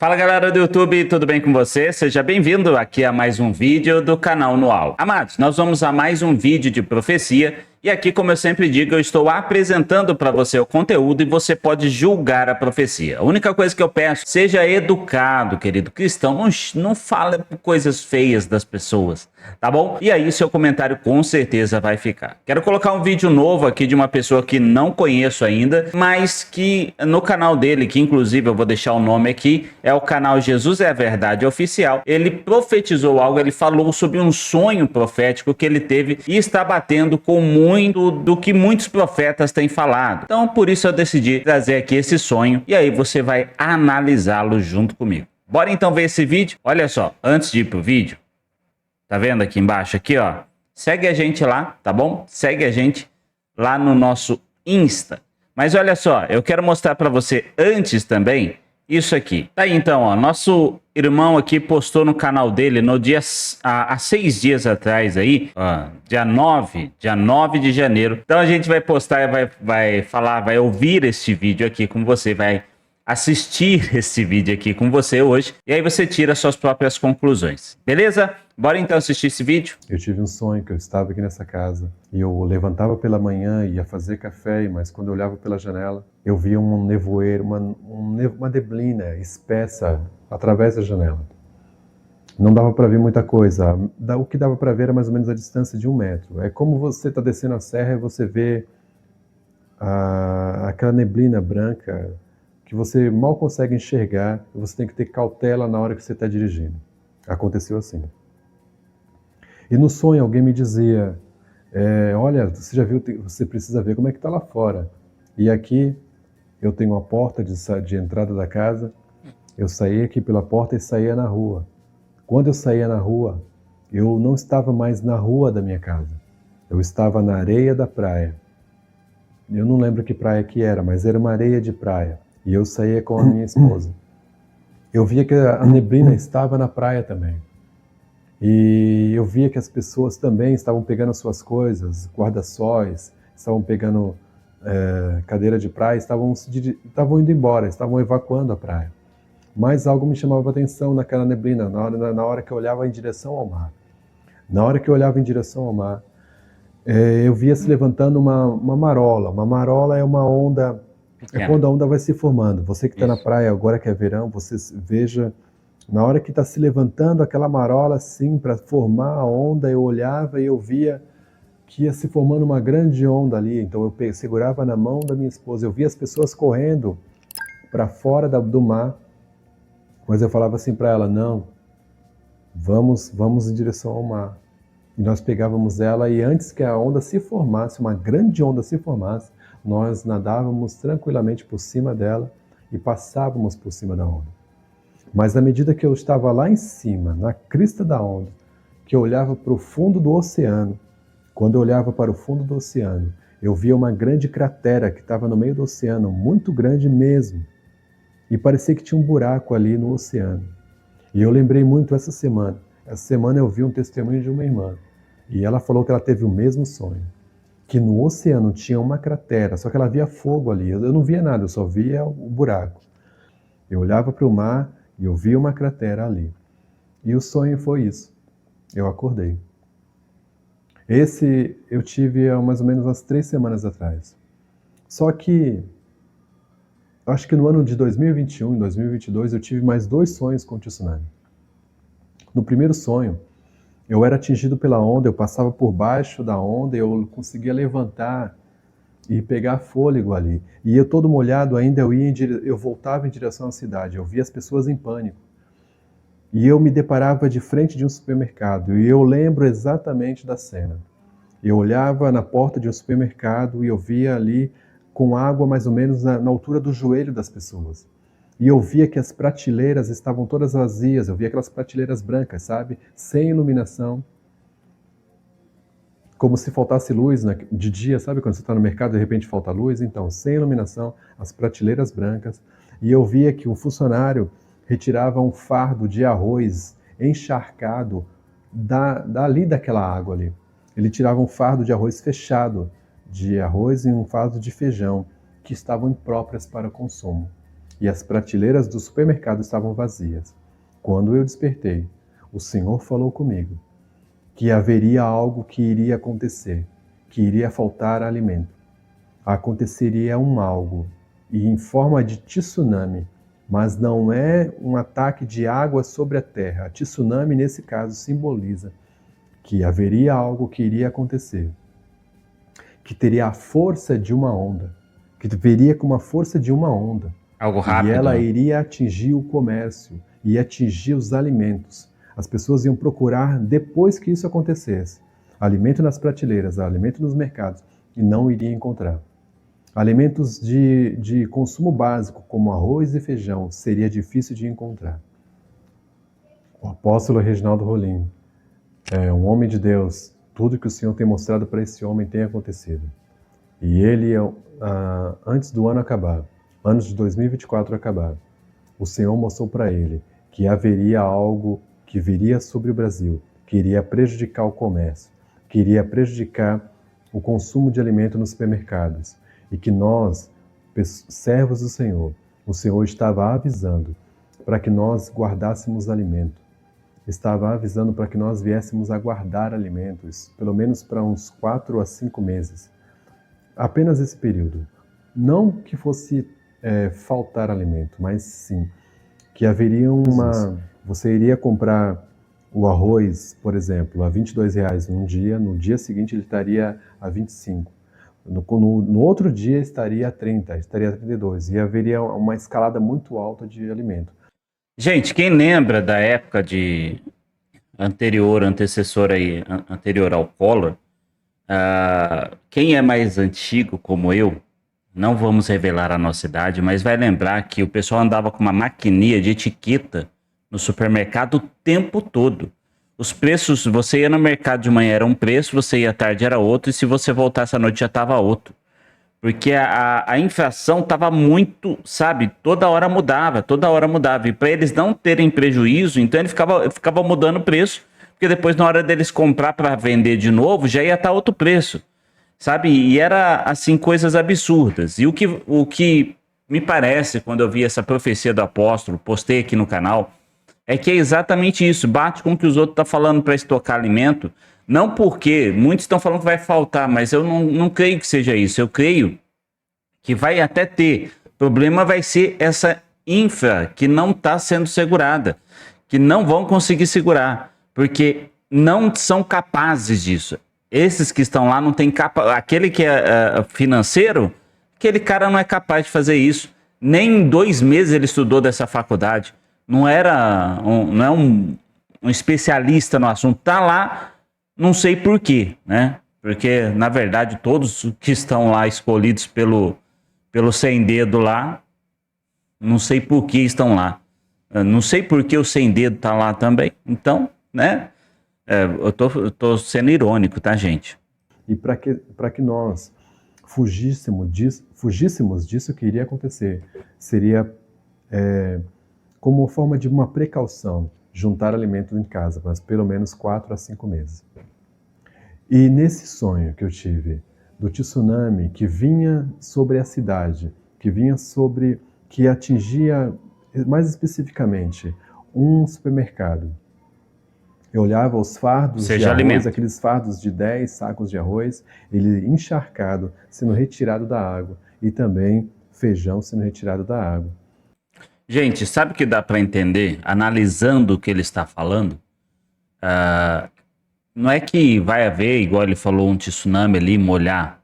Fala galera do YouTube, tudo bem com você? Seja bem-vindo aqui a mais um vídeo do canal Nual. Amados, nós vamos a mais um vídeo de profecia e aqui, como eu sempre digo, eu estou apresentando para você o conteúdo e você pode julgar a profecia. A única coisa que eu peço, seja educado, querido cristão, não fale coisas feias das pessoas, tá bom? E aí seu comentário com certeza vai ficar. Quero colocar um vídeo novo aqui de uma pessoa que não conheço ainda, mas que no canal dele, que inclusive eu vou deixar o nome aqui, é o canal Jesus é a Verdade Oficial. Ele profetizou algo, ele falou sobre um sonho profético que ele teve e está batendo com muito do que muitos profetas têm falado. Então, por isso eu decidi trazer aqui esse sonho e aí você vai analisá-lo junto comigo. Bora então ver esse vídeo? Olha só, antes de ir pro vídeo, tá vendo aqui embaixo aqui, ó? Segue a gente lá, tá bom? Segue a gente lá no nosso Insta. Mas olha só, eu quero mostrar para você antes também isso aqui. Tá aí então, ó, nosso irmão aqui postou no canal dele no dia há 6 dias atrás aí, ó, dia 9 de janeiro. Então a gente vai postar, vai falar, vai ouvir este vídeo aqui com você, vai assistir esse vídeo aqui com você hoje e aí você tira suas próprias conclusões. Beleza? Bora então assistir esse vídeo? Eu tive um sonho que eu estava aqui nessa casa e eu levantava pela manhã e ia fazer café, mas quando eu olhava pela janela, eu via um nevoeiro, uma neblina espessa através da janela. Não dava para ver muita coisa. O que dava para ver era mais ou menos a distância de 1 metro. É como você está descendo a serra e você vê aquela neblina branca que você mal consegue enxergar e você tem que ter cautela na hora que você está dirigindo. Aconteceu assim. E no sonho alguém me dizia, olha, você já viu, você precisa ver como é que está lá fora. E aqui eu tenho uma porta de entrada da casa, eu saía aqui pela porta e saía na rua. Quando eu saía na rua, eu não estava mais na rua da minha casa. Eu estava na areia da praia. Eu não lembro que praia que era, mas era uma areia de praia. E eu saía com a minha esposa. Eu via que a neblina estava na praia também. E eu via que as pessoas também estavam pegando as suas coisas, guarda-sóis, estavam pegando cadeira de praia, estavam indo embora, estavam evacuando a praia. Mas algo me chamava a atenção naquela neblina, na hora que eu olhava em direção ao mar. Na hora que eu olhava em direção ao mar, eu via se levantando uma marola. Uma marola é uma onda, é quando a onda vai se formando. Você que está na praia agora que é verão, você veja... Na hora que está se levantando aquela marola assim para formar a onda, eu olhava e eu via que ia se formando uma grande onda ali. Então eu segurava na mão da minha esposa, eu via as pessoas correndo para fora do mar, mas eu falava assim para ela, não, vamos em direção ao mar. E nós pegávamos ela e antes que a onda se formasse, uma grande onda se formasse, nós nadávamos tranquilamente por cima dela e passávamos por cima da onda. Mas à medida que eu estava lá em cima, na crista da onda, que eu olhava para o fundo do oceano, quando eu olhava para o fundo do oceano, eu via uma grande cratera que estava no meio do oceano, muito grande mesmo. E parecia que tinha um buraco ali no oceano. E eu lembrei muito essa semana. Essa semana eu vi um testemunho de uma irmã. E ela falou que ela teve o mesmo sonho. Que no oceano tinha uma cratera, só que ela via fogo ali. Eu não via nada, eu só via o buraco. Eu olhava para o mar e eu vi uma cratera ali. E o sonho foi isso. Eu acordei. Esse eu tive há mais ou menos umas 3 semanas atrás. Só que, acho que no ano de 2021 e 2022, eu tive mais 2 sonhos com o tsunami. No primeiro sonho, eu era atingido pela onda, eu passava por baixo da onda, eu conseguia levantar e pegar fôlego ali. E eu todo molhado ainda, eu voltava em direção à cidade. Eu via as pessoas em pânico. E eu me deparava de frente de um supermercado. E eu lembro exatamente da cena. Eu olhava na porta de um supermercado e eu via ali com água mais ou menos na altura do joelho das pessoas. E eu via que as prateleiras estavam todas vazias. Eu via aquelas prateleiras brancas, sabe? Sem iluminação. Como se faltasse luz de dia, sabe quando você está no mercado e de repente falta luz? Então, sem iluminação, as prateleiras brancas. E eu via que um funcionário retirava um fardo de arroz encharcado dali daquela água ali. Ele tirava um fardo de arroz fechado, de arroz e um fardo de feijão, que estavam impróprias para consumo. e as prateleiras do supermercado estavam vazias. Quando eu despertei, o Senhor falou comigo que haveria algo que iria acontecer, que iria faltar alimento. Aconteceria algo, e em forma de tsunami, mas não é um ataque de água sobre a terra. A tsunami, nesse caso, simboliza que haveria algo que iria acontecer, que teria a força de uma onda, que veria com uma força de uma onda. Algo rápido. E ela iria atingir o comércio, ia atingir os alimentos. As pessoas iam procurar, depois que isso acontecesse, alimento nas prateleiras, alimento nos mercados, e não iria encontrar. Alimentos de consumo básico, como arroz e feijão, seria difícil de encontrar. O apóstolo Reginaldo Rolim é um homem de Deus. Tudo que o Senhor tem mostrado para esse homem tem acontecido. E ele, antes do ano acabar, anos de 2024 acabar, o Senhor mostrou para ele que haveria algo que viria sobre o Brasil, que iria prejudicar o comércio, que iria prejudicar o consumo de alimento nos supermercados, e que nós, servos do Senhor, o Senhor estava avisando para que nós guardássemos alimento, estava avisando para que nós viéssemos a guardar alimentos, pelo menos para uns 4 a 5 meses. Apenas esse período. Não que fosse faltar alimento, mas sim que haveria você iria comprar o arroz, por exemplo, a R$22 num dia, no dia seguinte ele estaria a 25. No outro dia estaria a 30, estaria a 32, e haveria uma escalada muito alta de alimento. Gente, quem lembra da época anterior ao Collor, quem é mais antigo como eu, não vamos revelar a nossa idade, mas vai lembrar que o pessoal andava com uma maquininha de etiqueta no supermercado o tempo todo. Os preços, você ia no mercado de manhã era um preço, você ia à tarde era outro, e se você voltasse à noite já estava outro. Porque a inflação estava muito, sabe, toda hora mudava. E para eles não terem prejuízo, então ele ficava mudando o preço, porque depois na hora deles comprar para vender de novo, já ia estar outro preço, sabe? E era, assim, coisas absurdas. E o que me parece, quando eu vi essa profecia do apóstolo, postei aqui no canal, é que é exatamente isso, bate com o que os outros estão falando para estocar alimento, não porque muitos estão falando que vai faltar, mas eu não creio que seja isso, eu creio que vai até ter. O problema vai ser essa infra que não está sendo segurada, que não vão conseguir segurar, porque não são capazes disso. Esses que estão lá não tem aquele que é financeiro, aquele cara não é capaz de fazer isso. Nem em 2 meses ele estudou dessa faculdade. Não é um especialista no assunto. Tá lá, não sei por quê, né? Porque, na verdade, todos que estão lá escolhidos pelo sem dedo lá, não sei por que estão lá. Não sei por que o sem dedo tá lá também. Então, né? Eu tô sendo irônico, tá, gente? E para que nós fugíssemos disso que iria acontecer, seria como forma de uma precaução, juntar alimento em casa, mas pelo menos 4 a 5 meses. E nesse sonho que eu tive, do tsunami que vinha sobre a cidade, que atingia mais especificamente um supermercado, eu olhava os fardos de arroz, aqueles fardos de 10 sacos de arroz, ele encharcado, sendo retirado da água, e também feijão sendo retirado da água. Gente, sabe o que dá para entender, analisando o que ele está falando? Não é que vai haver, igual ele falou, um tsunami ali, molhar,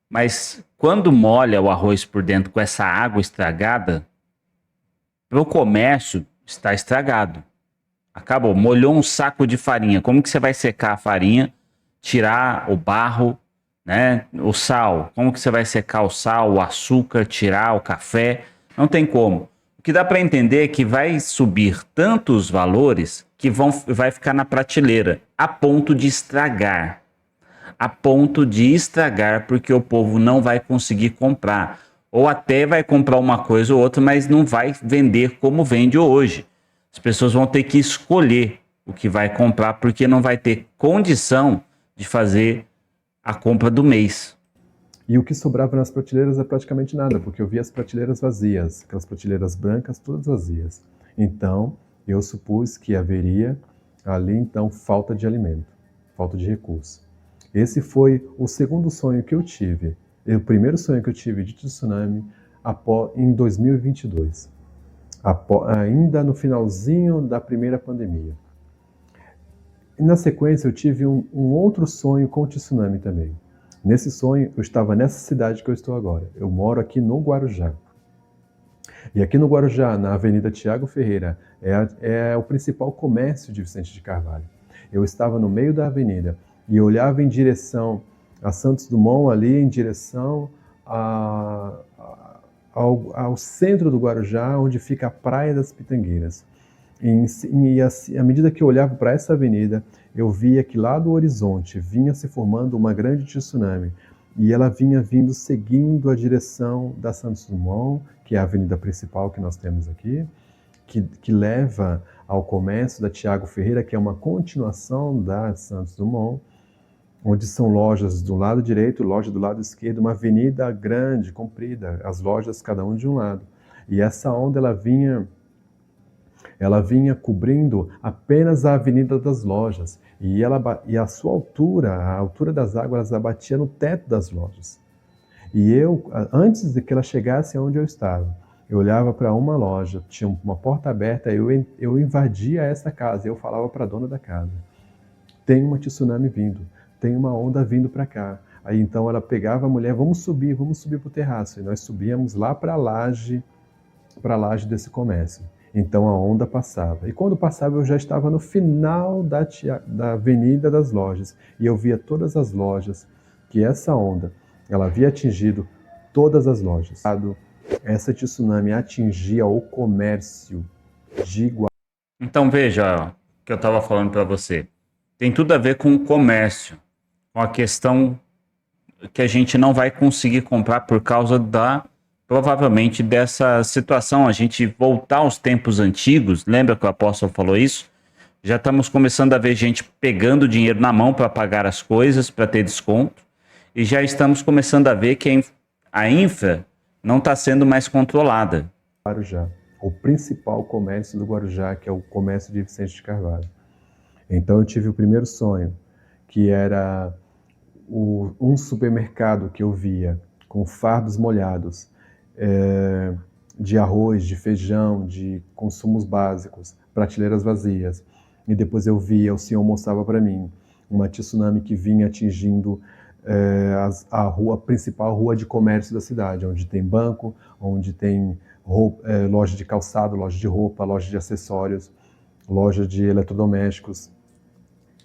mas quando molha o arroz por dentro com essa água estragada, para o comércio está estragado. Acabou, molhou um saco de farinha. Como que você vai secar a farinha, tirar o barro, né? O sal. Como que você vai secar o sal, o açúcar, tirar o café? Não tem como. O que dá para entender é que vai subir tantos valores que vai ficar na prateleira, a ponto de estragar. A ponto de estragar, porque o povo não vai conseguir comprar. Ou até vai comprar uma coisa ou outra, mas não vai vender como vende hoje. As pessoas vão ter que escolher o que vai comprar, porque não vai ter condição de fazer a compra do mês. E o que sobrava nas prateleiras é praticamente nada, porque eu via as prateleiras vazias, aquelas prateleiras brancas todas vazias. Então, eu supus que haveria ali, então, falta de alimento, falta de recurso. Esse foi o segundo sonho que eu tive. O primeiro sonho que eu tive de tsunami em 2022, ainda no finalzinho da primeira pandemia. E na sequência eu tive um outro sonho com tsunami também. Nesse sonho eu estava nessa cidade que eu estou agora. Eu moro aqui no Guarujá. E aqui no Guarujá, na Avenida Tiago Ferreira, é o principal comércio de Vicente de Carvalho. Eu estava no meio da avenida e olhava em direção a Santos Dumont, ali em direção ao centro do Guarujá, onde fica a Praia das Pitangueiras. E à medida que eu olhava para essa avenida, eu via que lá do horizonte vinha se formando uma grande tsunami. E ela vinha vindo seguindo a direção da Santos Dumont, que é a avenida principal que nós temos aqui, que leva ao comércio da Tiago Ferreira, que é uma continuação da Santos Dumont, onde são lojas do lado direito, loja do lado esquerdo, uma avenida grande, comprida, as lojas cada um de um lado. E essa onda ela vinha cobrindo apenas a avenida das lojas. E a sua altura, a altura das águas, ela batia no teto das lojas. E eu, antes de que ela chegasse aonde eu estava, eu olhava para uma loja, tinha uma porta aberta, eu invadia essa casa, eu falava para a dona da casa: tem uma tsunami vindo, tem uma onda vindo para cá. Aí então ela pegava a mulher: vamos subir para o terraço. E nós subíamos lá para a laje desse comércio. Então a onda passava. E quando passava, eu já estava no final da Avenida das Lojas. E eu via todas as lojas, que essa onda, ela havia atingido todas as lojas. Essa tsunami atingia o comércio de Guarulhos. Então veja ó, o que eu estava falando para você. Tem tudo a ver com o comércio, com a questão que a gente não vai conseguir comprar por causa provavelmente dessa situação, a gente voltar aos tempos antigos. Lembra que o apóstolo falou isso? Já estamos começando a ver gente pegando dinheiro na mão para pagar as coisas, para ter desconto, e já estamos começando a ver que a infra não está sendo mais controlada. Guarujá, o principal comércio do Guarujá, que é o comércio de Vicente de Carvalho. Então eu tive o primeiro sonho, que era um supermercado que eu via com fardos molhados, de arroz, de feijão, de consumos básicos, prateleiras vazias. E depois eu via, o Senhor mostrava para mim, uma tsunami que vinha atingindo a principal rua de comércio da cidade, onde tem banco, onde tem loja de calçado, loja de roupa, loja de acessórios, loja de eletrodomésticos,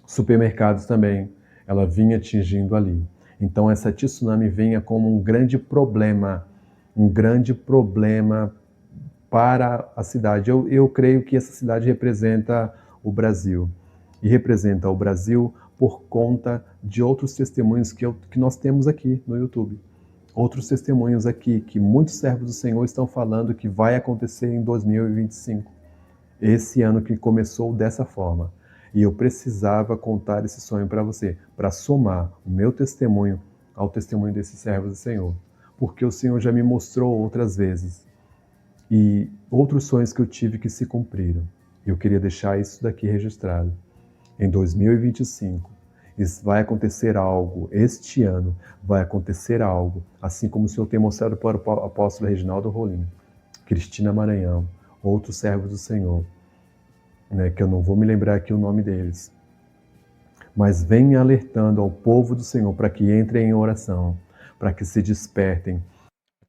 supermercados também. Ela vinha atingindo ali. Então essa tsunami vinha como um grande problema para a cidade. Eu creio que essa cidade representa o Brasil. E representa o Brasil por conta de outros testemunhos que nós temos aqui no YouTube. Outros testemunhos aqui que muitos servos do Senhor estão falando que vai acontecer em 2025. Esse ano que começou dessa forma. E eu precisava contar esse sonho para você, para somar o meu testemunho ao testemunho desses servos do Senhor. Porque o Senhor já me mostrou outras vezes. E outros sonhos que eu tive que se cumpriram. Eu queria deixar isso daqui registrado. Em 2025, vai acontecer algo. Este ano vai acontecer algo. Assim como o Senhor tem mostrado para o apóstolo Reginaldo Rolim, Cristina Maranhão, outros servos do Senhor, que eu não vou me lembrar aqui o nome deles. Mas venha alertando ao povo do Senhor para que entrem em oração, para que se despertem.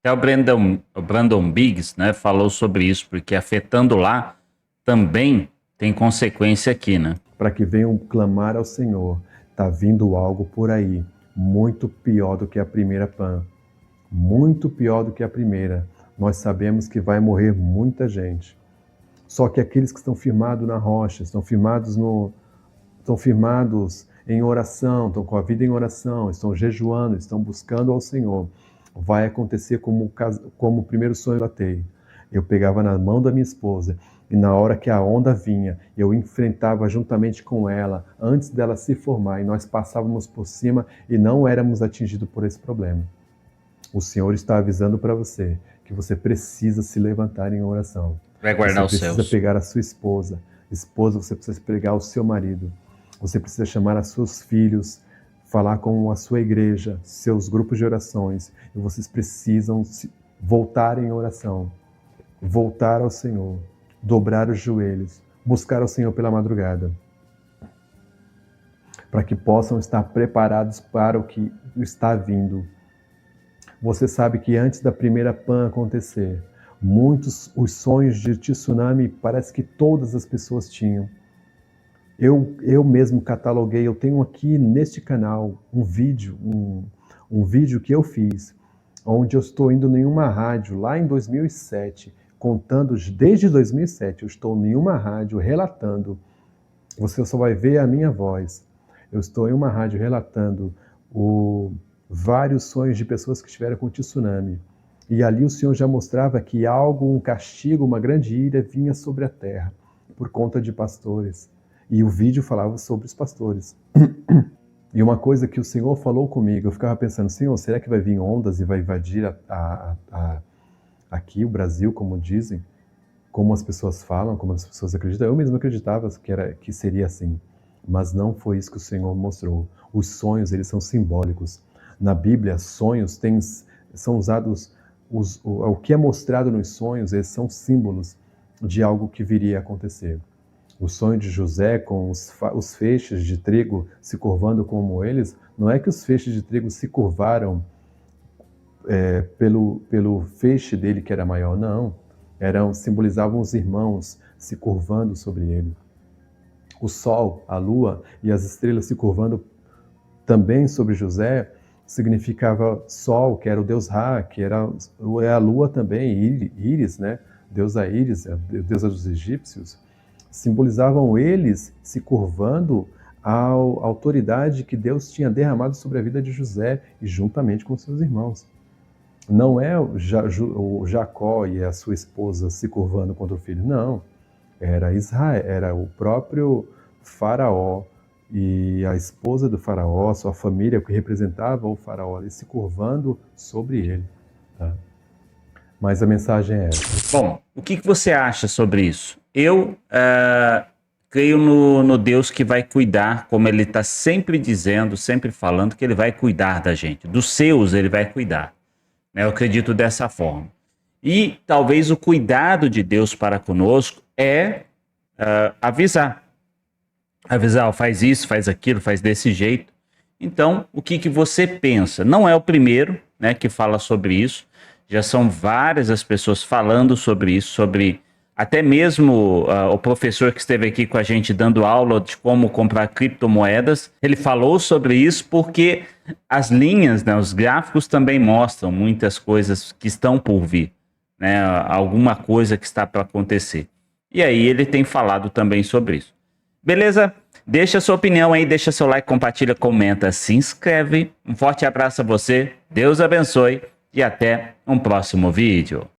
Até o Brandon Biggs, falou sobre isso, porque afetando lá também tem consequência aqui, Para que venham clamar ao Senhor. Está vindo algo por aí, muito pior do que a primeira PAN. Muito pior do que a primeira. Nós sabemos que vai morrer muita gente. Só que aqueles que estão firmados na rocha, estão firmados em oração, estão com a vida em oração, estão jejuando, estão buscando ao Senhor, vai acontecer como o primeiro sonho que eu latei. Eu pegava na mão da minha esposa e na hora que a onda vinha, eu enfrentava juntamente com ela, antes dela se formar, e nós passávamos por cima e não éramos atingidos por esse problema. O Senhor está avisando para você que você precisa se levantar em oração. Vai guardar os Você precisa céus. pegar a sua esposa. Esposa, você precisa pegar o seu marido. Você precisa chamar os seus filhos, falar com a sua igreja, seus grupos de orações. E vocês precisam voltar em oração. Voltar ao Senhor. Dobrar os joelhos. Buscar ao Senhor pela madrugada. Para que possam estar preparados para o que está vindo. Você sabe que antes da primeira PAN acontecer, os sonhos de tsunami parece que todas as pessoas tinham. Eu mesmo cataloguei, eu tenho aqui neste canal um vídeo que eu fiz, onde eu estou indo em uma rádio lá em 2007, contando desde 2007, eu estou em uma rádio relatando, você só vai ver a minha voz, eu estou em uma rádio relatando vários sonhos de pessoas que estiveram com tsunami. E ali o Senhor já mostrava que algo, um castigo, uma grande ira vinha sobre a terra, por conta de pastores. E o vídeo falava sobre os pastores. E uma coisa que o Senhor falou comigo, eu ficava pensando, Senhor, será que vai vir ondas e vai invadir aqui o Brasil, como dizem? Como as pessoas falam, como as pessoas acreditam? Eu mesmo acreditava que seria assim. Mas não foi isso que o Senhor mostrou. Os sonhos, eles são simbólicos. Na Bíblia, sonhos são usados, o que é mostrado nos sonhos, eles são símbolos de algo que viria a acontecer. O sonho de José com os feixes de trigo se curvando como eles, não é que os feixes de trigo se curvaram pelo feixe dele que era maior, não. Simbolizavam os irmãos se curvando sobre ele. O sol, a lua e as estrelas se curvando também sobre José, significava sol, que era o deus Ra, que era a lua também, Íris, né? Deusa Íris, a deusa dos egípcios, simbolizavam eles se curvando à autoridade que Deus tinha derramado sobre a vida de José e juntamente com seus irmãos. Não é o Jacó e a sua esposa se curvando contra o filho, não. Era Israel, era o próprio Faraó e a esposa do Faraó, sua família que representava o Faraó, ali se curvando sobre ele. Tá? Mas a mensagem é essa. Bom, o que você acha sobre isso? Eu creio no Deus que vai cuidar, como ele está sempre dizendo, sempre falando, que ele vai cuidar da gente. Dos seus ele vai cuidar. Eu acredito dessa forma. E talvez o cuidado de Deus para conosco é avisar. Avisar, faz isso, faz aquilo, faz desse jeito. Então, o que você pensa? Não é o primeiro, né, que fala sobre isso. Já são várias as pessoas falando sobre isso, sobre até mesmo o professor que esteve aqui com a gente dando aula de como comprar criptomoedas. Ele falou sobre isso porque as linhas, né, os gráficos também mostram muitas coisas que estão por vir, né, alguma coisa que está para acontecer. E aí ele tem falado também sobre isso. Beleza? Deixa sua opinião aí, deixa seu like, compartilha, comenta, se inscreve. Um forte abraço a você, Deus abençoe e até um próximo vídeo.